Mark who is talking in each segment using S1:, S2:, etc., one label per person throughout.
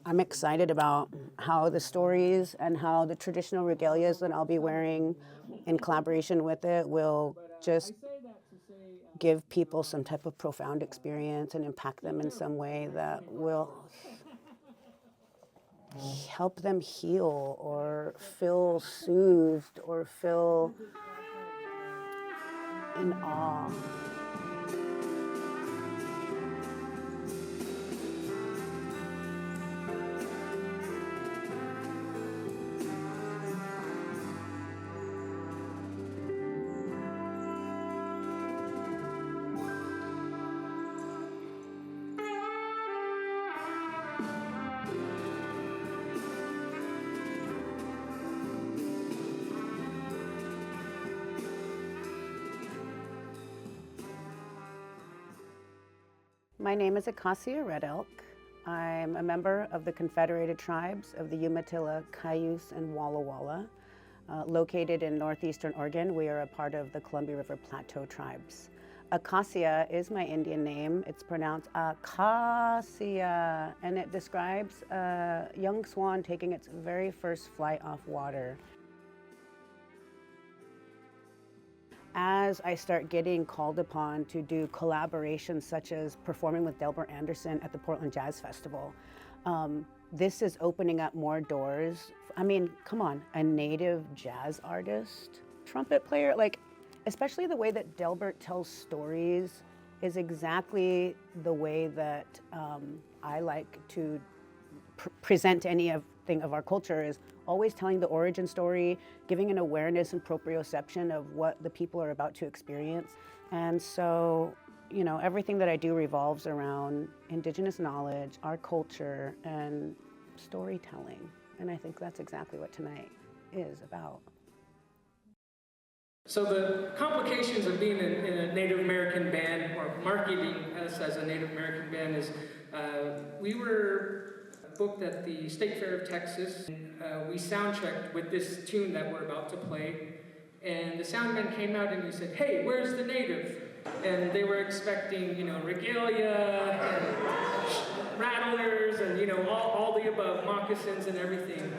S1: I'm excited about how the stories and how the traditional regalias that I'll be wearing in collaboration with it will just give people some type of profound experience and impact them in some way that will help them heal or feel soothed or feel in awe. My name is Acosia Red Elk. I'm a member of the Confederated Tribes of the Umatilla, Cayuse, and Walla Walla. Located in northeastern Oregon, we are a part of the Columbia River Plateau Tribes. Acosia is my Indian name. It's pronounced Acosia, and it describes a young swan taking its very first flight off water. As I start getting called upon to do collaborations such as performing with Delbert at the Portland Jazz Festival, this is opening up more doors. I mean, come on, a native jazz artist, trumpet player, like, especially the way that Delbert tells stories is exactly the way that I like to present anything of our culture, is always telling the origin story, giving an awareness and proprioception of what the people are about to experience. And so, you know, everything that I do revolves around Indigenous knowledge, our culture, and storytelling. And I think that's exactly what tonight is about.
S2: So the complications of being in a Native American band, or marketing us as a Native American band, is we were booked at the State Fair of Texas. We sound checked with this tune that we're about to play, and the sound man came out and he said, "Hey, where's the native?" And they were expecting, you know, regalia and rattlers and, you know, all the above, moccasins and everything.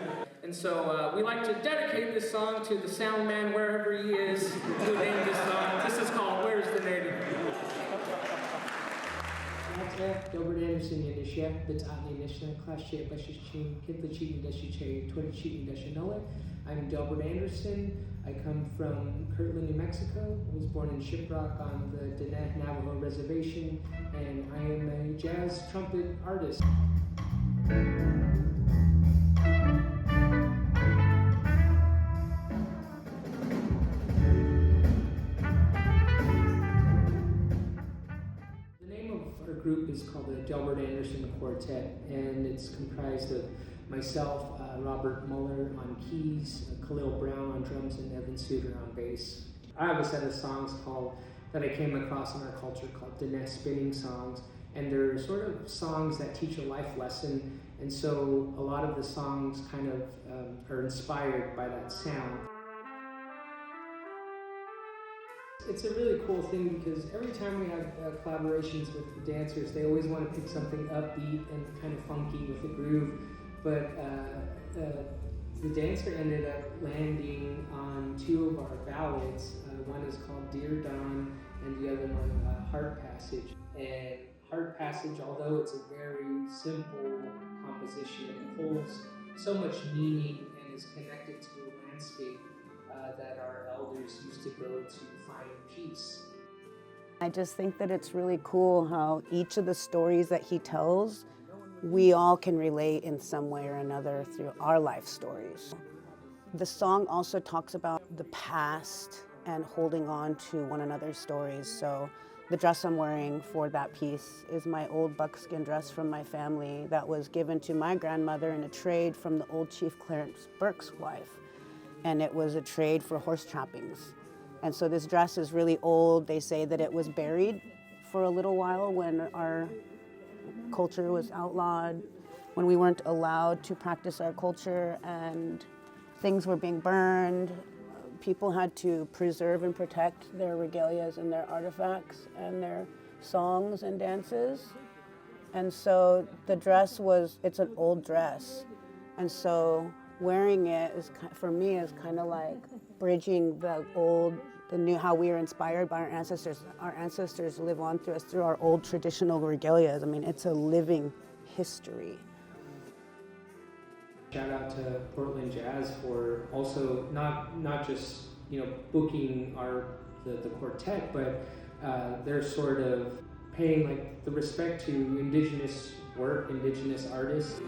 S2: And so we like to dedicate this song to the sound man wherever he is who named this song. This is called "Where's the Native?"
S3: Delbert Indonesia, Batani National Class Shape Bashichin, Kitlachi Dashiche, Twitchi Dashinole. I'm Delbert Anderson. I come from Kirtland, New Mexico. I was born in Shiprock on the Diné Navajo Reservation, and I am a jazz trumpet artist. Group is called the Delbert Anderson Quartet, and it's comprised of myself, Robert Muller on keys, Khalil Brown on drums, and Evan Suter on bass. I have a set of songs that I came across in our culture called Diné spinning songs, and they're sort of songs that teach a life lesson, and so a lot of the songs kind of are inspired by that sound. It's a really cool thing because every time we have collaborations with the dancers, they always want to pick something upbeat and kind of funky with a groove, but the dancer ended up landing on two of our ballads. One is called Dear Dawn and the other one Heart Passage. And Heart Passage, although it's a very simple composition, it holds so much meaning and is connected to a landscape that our elders used to go to find peace.
S1: I just think that it's really cool how each of the stories that he tells, we all can relate in some way or another through our life stories. The song also talks about the past and holding on to one another's stories. So the dress I'm wearing for that piece is my old buckskin dress from my family that was given to my grandmother in a trade from the old Chief Clarence Burke's wife. And it was a trade for horse trappings. And so this dress is really old. They say that it was buried for a little while when our culture was outlawed, when we weren't allowed to practice our culture and things were being burned. People had to preserve and protect their regalias and their artifacts and their songs and dances. And so the dress it's an old dress. And so wearing it for me, is kind of like bridging the new, how we are inspired by our ancestors. Our ancestors live on through us through our old traditional regalias. I mean, it's a living history.
S3: Shout out to Portland Jazz for also not just booking the quartet, but they're sort of paying like the respect to indigenous work, indigenous artists.